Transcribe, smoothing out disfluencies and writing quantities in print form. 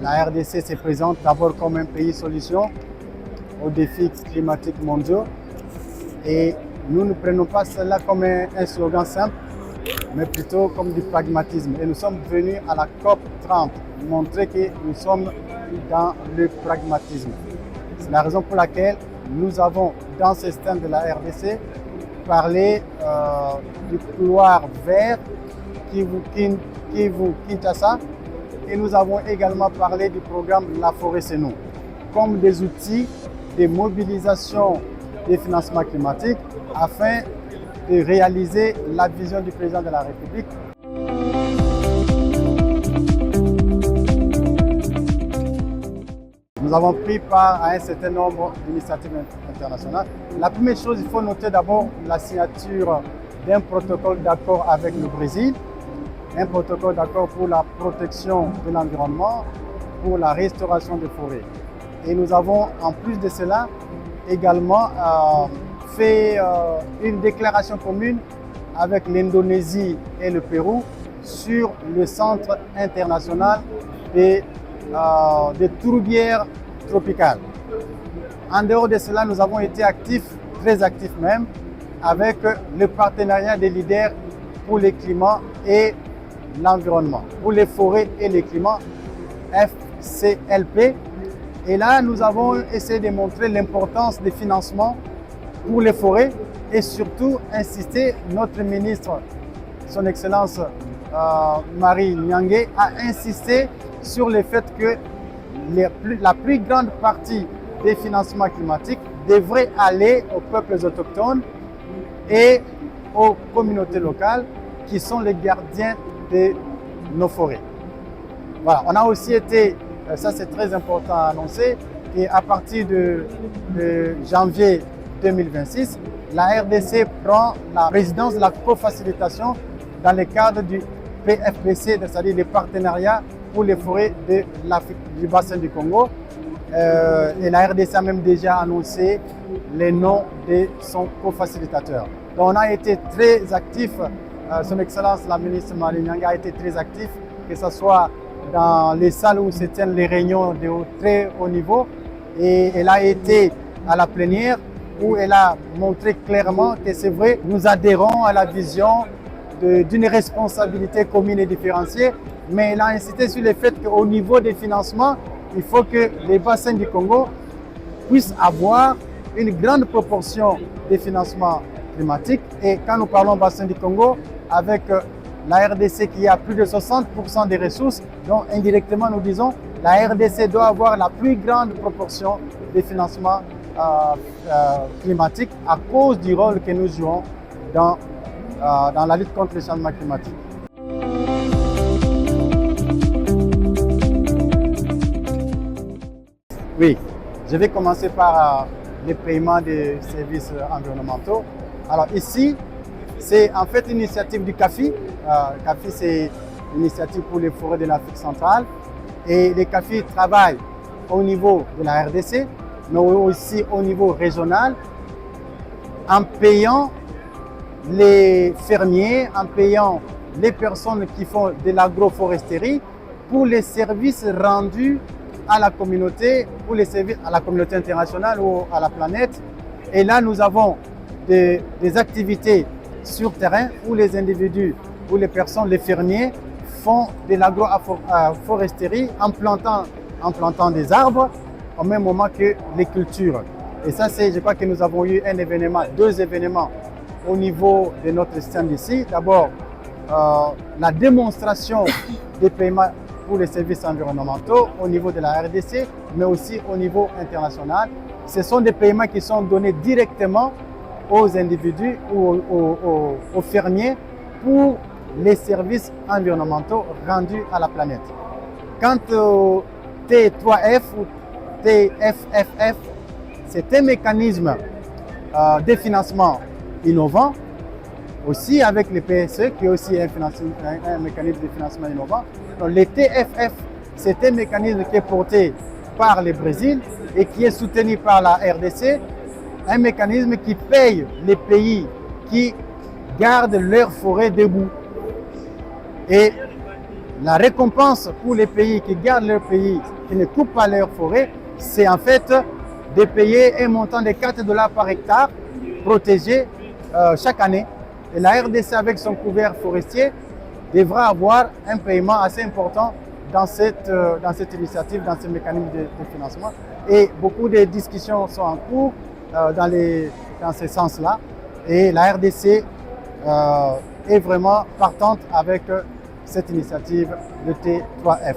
La RDC se présente d'abord comme un pays solution aux défis climatiques mondiaux et nous ne prenons pas cela comme un slogan simple, mais plutôt comme du pragmatisme. Et nous sommes venus à la COP 30 montrer que nous sommes dans le pragmatisme. C'est la raison pour laquelle nous avons, dans ce stand de la RDC, parlé du couloir vert Kivu-Kinshasa, et nous avons également parlé du programme La Forêt C'est Nous, comme des outils de mobilisation des financements climatiques afin de réaliser la vision du président de la République. Nous avons pris part à un certain nombre d'initiatives internationales. La première chose, il faut noter d'abord la signature d'un protocole d'accord avec le Brésil, un protocole d'accord pour la protection de l'environnement, pour la restauration des forêts. Et nous avons, en plus de cela, également fait une déclaration commune avec l'Indonésie et le Pérou sur le Centre international des tourbières tropicales. En dehors de cela, nous avons été actifs, très actifs même, avec le partenariat des leaders pour le climat et l'environnement, pour les forêts et le climat, FCLP. Et là, nous avons essayé de montrer l'importance des financements pour les forêts et surtout insister, notre ministre, son Excellence Marie Nyangué, a insisté sur le fait que la plus grande partie des financements climatiques devrait aller aux peuples autochtones et aux communautés locales qui sont les gardiens de nos forêts. Voilà, on a aussi été, ça c'est très important à annoncer, et à partir de janvier 2026, la RDC prend la présidence de la co-facilitation dans le cadre du PFBC, c'est-à-dire le partenariat pour les forêts de du bassin du Congo. Et la RDC a même déjà annoncé les noms de son co-facilitateur. Donc on a été très actifs, son Excellence la ministre Marie Nyangué a été très actif, que ce soit dans les salles où se tiennent les réunions de très haut niveau, et elle a été à la plénière où elle a montré clairement que c'est vrai, nous adhérons à la vision d'une responsabilité commune et différenciée, mais elle a insisté sur le fait qu'au niveau des financements, il faut que les bassins du Congo puissent avoir une grande proportion des financements climatiques. Et quand nous parlons bassin du Congo, avec la RDC qui a plus de 60% des ressources, donc indirectement nous disons la RDC doit avoir la plus grande proportion des financements climatiques à cause du rôle que nous jouons dans la lutte contre le changement climatique. Oui, je vais commencer par les paiements des services environnementaux. Alors ici, c'est en fait une initiative du CAFI. CAFI, c'est une initiative pour les forêts de l'Afrique centrale. Et les CAFI travaillent au niveau de la RDC, mais aussi au niveau régional, en payant les fermiers, en payant les personnes qui font de l'agroforesterie pour les services rendus à la communauté, pour les services à la communauté internationale ou à la planète. Et là, nous avons des activités sur terrain où les individus, où les personnes, les fermiers font de l'agroforesterie en plantant des arbres au même moment que les cultures. Et ça, je crois que nous avons eu deux événements au niveau de notre stand ici. D'abord, la démonstration des paiements pour les services environnementaux au niveau de la RDC, mais aussi au niveau international. Ce sont des paiements qui sont donnés directement aux individus ou aux fermiers pour les services environnementaux rendus à la planète. Quant au T3F ou TFFF, c'est un mécanisme de financement innovant, aussi avec le PSE qui est aussi un mécanisme de financement innovant. Donc, le TFF, c'est un mécanisme qui est porté par le Brésil et qui est soutenu par la RDC, un mécanisme qui paye les pays qui gardent leurs forêts debout. Et la récompense pour les pays qui gardent leur pays qui ne coupent pas leur forêt, c'est en fait de payer un montant de 4 $ par hectare protégé chaque année. Et la RDC, avec son couvert forestier, devra avoir un paiement assez important dans cette initiative, dans ce mécanisme de financement. Et beaucoup de discussions sont en cours dans ce sens-là. Et la RDC est vraiment partante avec cette initiative de T3F.